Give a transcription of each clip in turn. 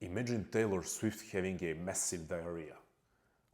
Imagine Taylor Swift having a massive diarrhea.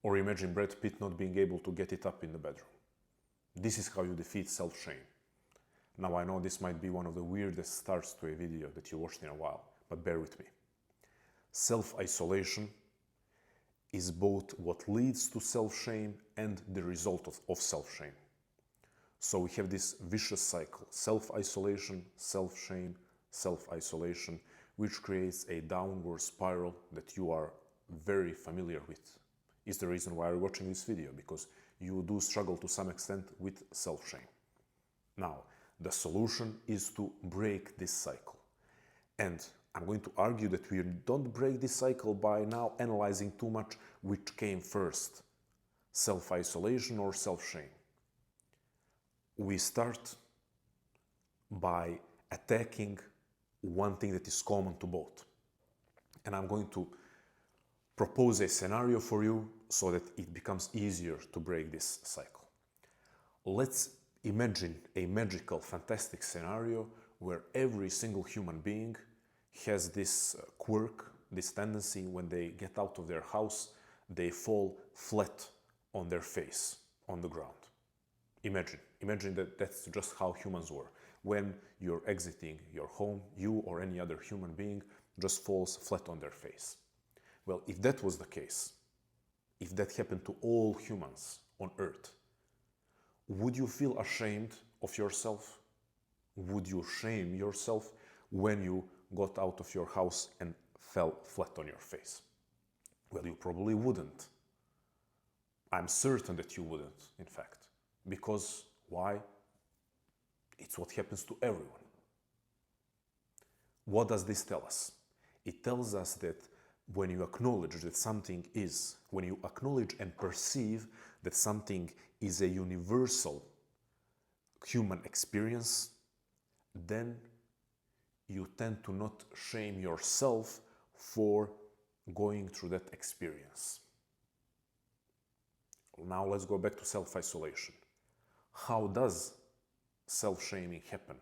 Or imagine Brad Pitt not being able to get it up in the bedroom. This is how you defeat self-shame. Now I know this might be one of the weirdest starts to a video that you watched in a while, but bear with me. Self-isolation is both what leads to self-shame and the result of self-shame. So we have this vicious cycle, self-isolation, self-shame, self-isolation, which creates a downward spiral that you are very familiar with. Is the reason why you're watching this video, because you do struggle to some extent with self-shame. Now, the solution is to break this cycle. And I'm going to argue that we don't break this cycle by now analyzing too much which came first, self-isolation or self-shame. We start by attacking one thing that is common to both. And I'm going to propose a scenario for you so that it becomes easier to break this cycle. Let's imagine a magical, fantastic scenario where every single human being has this quirk, this tendency when they get out of their house, they fall flat on their face on the ground. Imagine that that's just how humans were. When you're exiting your home, you or any other human being just falls flat on their face. Well, if that was the case, if that happened to all humans on Earth, would you feel ashamed of yourself? Would you shame yourself when you got out of your house and fell flat on your face? Well, you probably wouldn't. I'm certain that you wouldn't, in fact. Because why? It's what happens to everyone. What does this tell us? It tells us that when you acknowledge that something is, when you acknowledge and perceive that something is a universal human experience, then you tend to not shame yourself for going through that experience. Now let's go back to self-isolation. How does self-shaming happen?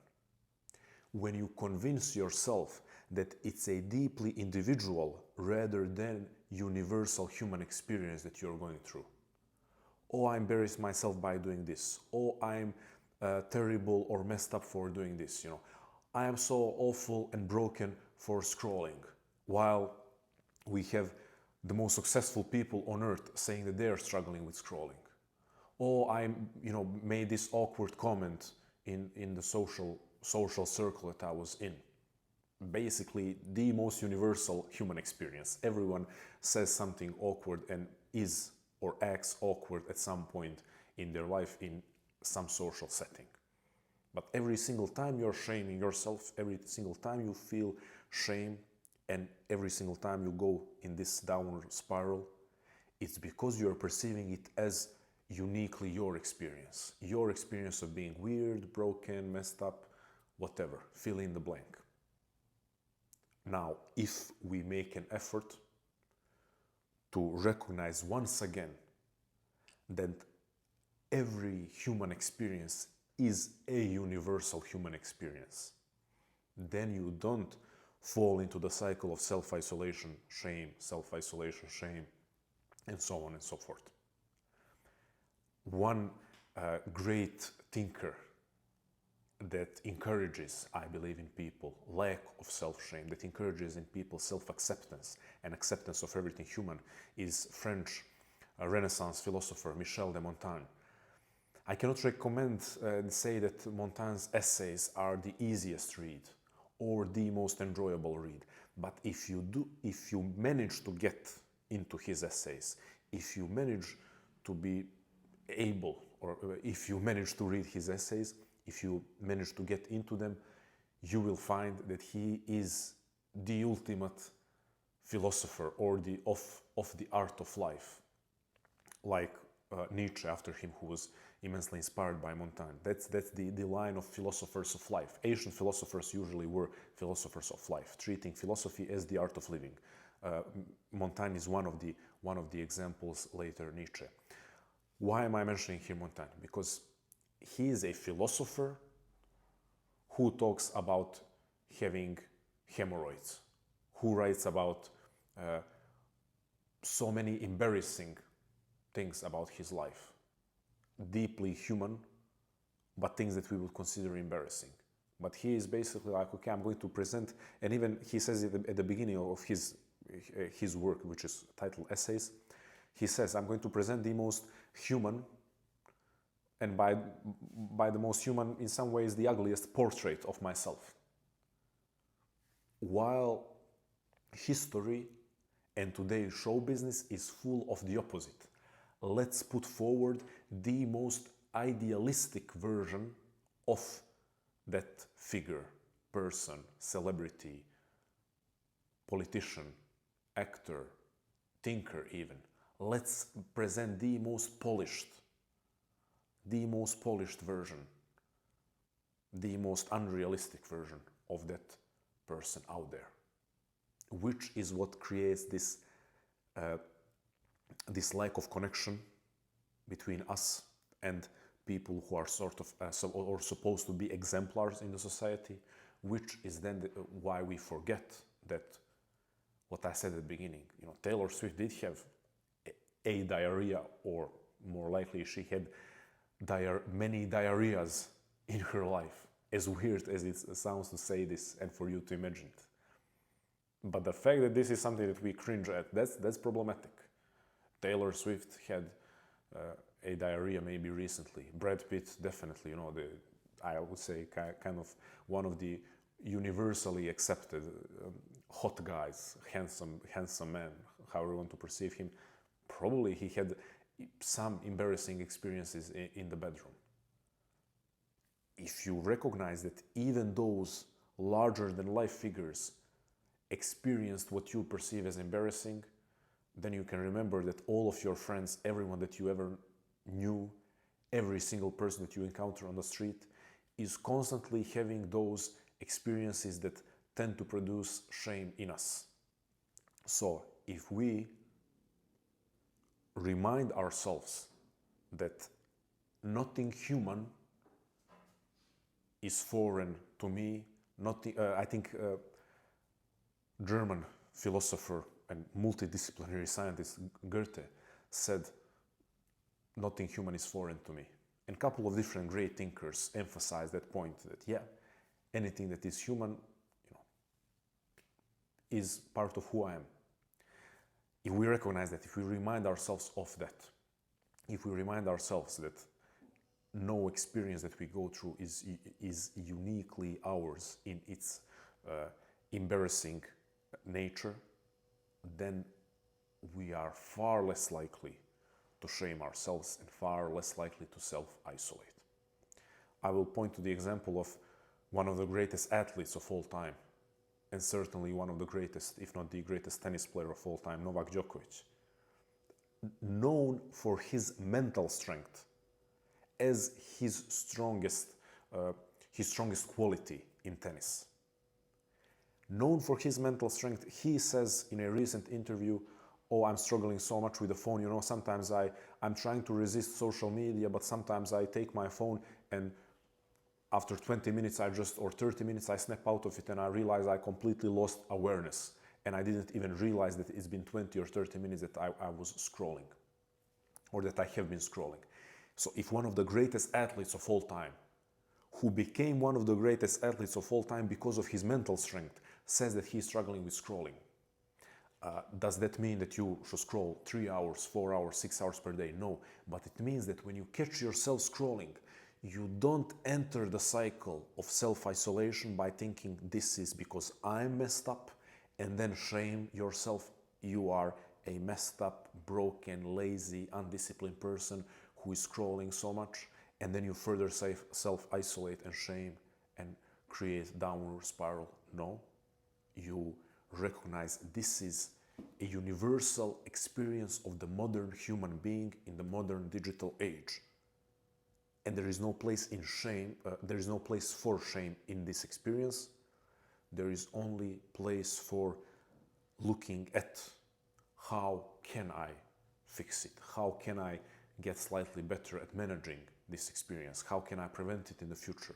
When you convince yourself that it's a deeply individual rather than universal human experience that you're going through. Oh, I embarrassed myself by doing this. Oh, I'm terrible or messed up for doing this. I am so awful and broken for scrolling. While we have the most successful people on earth saying that they are struggling with scrolling. Oh, I made this awkward comment in the social circle that I was in. Basically, the most universal human experience. Everyone says something awkward and is or acts awkward at some point in their life in some social setting. But every single time you're shaming yourself, every single time you feel shame, and every single time you go in this downward spiral, it's because you're perceiving it as uniquely your experience of being weird, broken, messed up, whatever, fill in the blank. Now, if we make an effort to recognize once again that every human experience is a universal human experience, then you don't fall into the cycle of self-isolation, shame, and so on and so forth. One great thinker that encourages, I believe, in people lack of self-shame, that encourages in people self-acceptance and acceptance of everything human is French Renaissance philosopher Michel de Montaigne. I cannot recommend and say that Montaigne's essays are the easiest read or the most enjoyable read, but if you manage to get into his essays, if you manage to be able, or if you manage to read his essays, if you manage to get into them, you will find that he is the ultimate philosopher or of the art of life, like Nietzsche after him, who was immensely inspired by Montaigne. That's the line of philosophers of life. Ancient philosophers usually were philosophers of life, treating philosophy as the art of living. Montaigne is one of the examples, later Nietzsche. Why am I mentioning here Montaigne? Because he is a philosopher who talks about having hemorrhoids, who writes about so many embarrassing things about his life, deeply human, but things that we would consider embarrassing. But he is basically like, okay, I'm going to present, and even he says it at the beginning of his work, which is titled Essays. He says, I'm going to present the most human, and by the most human, in some ways, the ugliest portrait of myself. While history and today's show business is full of the opposite. Let's put forward the most idealistic version of that figure, person, celebrity, politician, actor, thinker even. Let's present the most polished version, the most unrealistic version of that person out there, which is what creates this lack of connection between us and people who are sort of or supposed to be exemplars in the society, which is then why we forget that what I said at the beginning. You know, Taylor Swift did have a diarrhea, or more likely she had many diarrheas in her life, as weird as it sounds to say this and for you to imagine it. But the fact that this is something that we cringe at, that's problematic. Taylor Swift had a diarrhea maybe recently. Brad Pitt definitely, you know, I would say kind of one of the universally accepted hot guys, handsome man, however you want to perceive him. Probably he had some embarrassing experiences in the bedroom. If you recognize that even those larger than life figures experienced what you perceive as embarrassing, then you can remember that all of your friends, everyone that you ever knew, every single person that you encounter on the street is constantly having those experiences that tend to produce shame in us. So if we remind ourselves that nothing human is foreign to me, I think German philosopher and multidisciplinary scientist Goethe said, nothing human is foreign to me. And a couple of different great thinkers emphasize that point, that yeah, anything that is human, you know, is part of who I am. If we recognize that, if we remind ourselves of that, if we remind ourselves that no experience that we go through is uniquely ours in its embarrassing nature, then we are far less likely to shame ourselves and far less likely to self-isolate. I will point to the example of one of the greatest athletes of all time, and certainly one of the greatest, if not the greatest tennis player of all time, Novak Djokovic, known for his mental strength as his strongest quality in tennis. Known for his mental strength, he says in a recent interview, oh, I'm struggling so much with the phone, you know, sometimes I'm trying to resist social media, but sometimes I take my phone and after 20 minutes or 30 minutes I snap out of it and I realize I completely lost awareness and I didn't even realize that it's been 20 or 30 minutes that I was scrolling, or that I have been scrolling. So if one of the greatest athletes of all time, who became one of the greatest athletes of all time because of his mental strength, says that he's struggling with scrolling, does that mean that you should scroll 3 hours, 4 hours, 6 hours per day? No, but it means that when you catch yourself scrolling, you don't enter the cycle of self-isolation by thinking this is because I'm messed up and then shame yourself. You are a messed up, broken, lazy, undisciplined person who is scrolling so much, and then you further self-isolate and shame and create downward spiral. No, you recognize this is a universal experience of the modern human being in the modern digital age. And there is no place in shame, there is no place for shame in this experience. There is only place for looking at how can I fix it? How can I get slightly better at managing this experience? How can I prevent it in the future?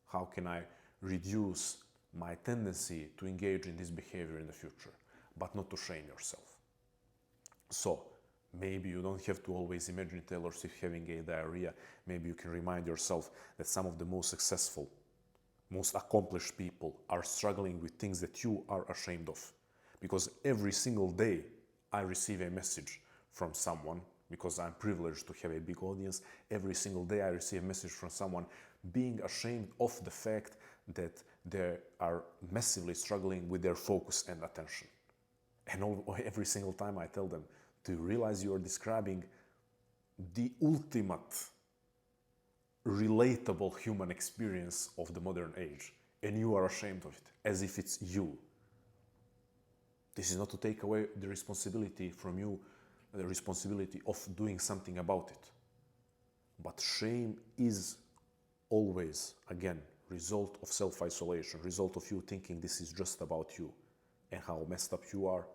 How can I reduce my tendency to engage in this behavior in the future? but not to shame yourself. So maybe you don't have to always imagine Taylor Swift having a diarrhea. Maybe you can remind yourself that some of the most successful, most accomplished people are struggling with things that you are ashamed of. Because every single day I receive a message from someone, because I'm privileged to have a big audience. Every single day I receive a message from someone being ashamed of the fact that they are massively struggling with their focus and attention. And every single time I tell them, do you realize you are describing the ultimate relatable human experience of the modern age, and you are ashamed of it, as if it's you. This is not to take away the responsibility from you, the responsibility of doing something about it. But shame is always, again, result of self-isolation, result of you thinking this is just about you and how messed up you are.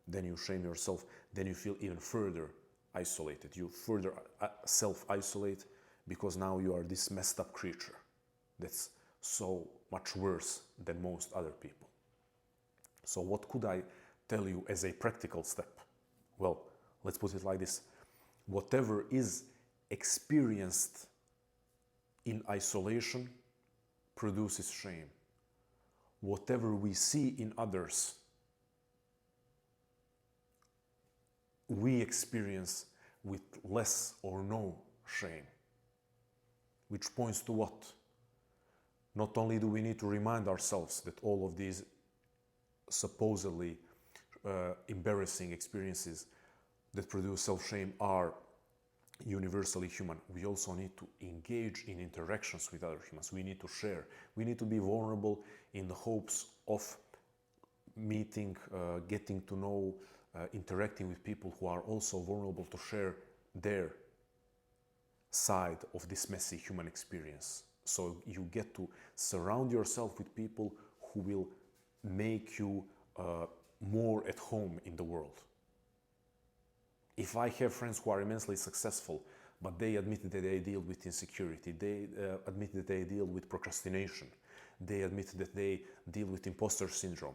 Then you shame yourself, then you feel even further isolated. You further self-isolate because now you are this messed up creature that's so much worse than most other people. So what could I tell you as a practical step? Well, let's put it like this. Whatever is experienced in isolation produces shame. Whatever we see in others, we experience with less or no shame. Which points to what? Not only do we need to remind ourselves that all of these supposedly embarrassing experiences that produce self-shame are universally human, we also need to engage in interactions with other humans. We need to share. We need to be vulnerable in the hopes of meeting, getting to know, interacting with people who are also vulnerable to share their side of this messy human experience. So you get to surround yourself with people who will make you more at home in the world. If I have friends who are immensely successful, but they admit that they deal with insecurity, they admit that they deal with procrastination, they admit that they deal with imposter syndrome,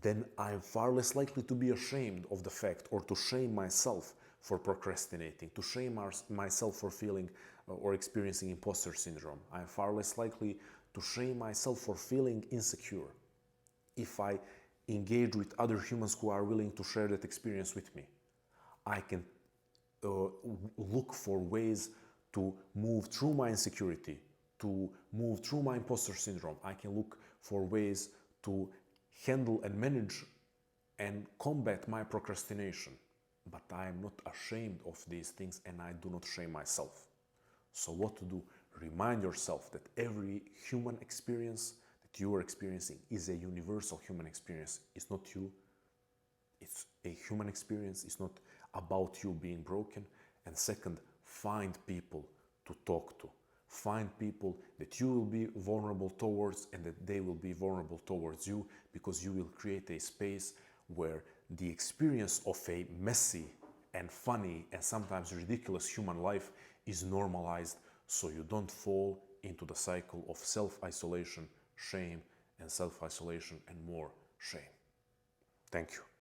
then I'm far less likely to be ashamed of the fact or to shame myself for procrastinating, to shame myself for feeling or experiencing imposter syndrome. I'm far less likely to shame myself for feeling insecure if I engage with other humans who are willing to share that experience with me. I can look for ways to move through my insecurity, to move through my imposter syndrome. I can look for ways to handle and manage and combat my procrastination. But I am not ashamed of these things and I do not shame myself. So what to do? Remind yourself that every human experience that you are experiencing is a universal human experience. It's not you. It's a human experience. It's not about you being broken. And second, find people to talk to. Find people that you will be vulnerable towards and that they will be vulnerable towards you, because you will create a space where the experience of a messy and funny and sometimes ridiculous human life is normalized, so you don't fall into the cycle of self-isolation, shame, and self-isolation and more shame. Thank you.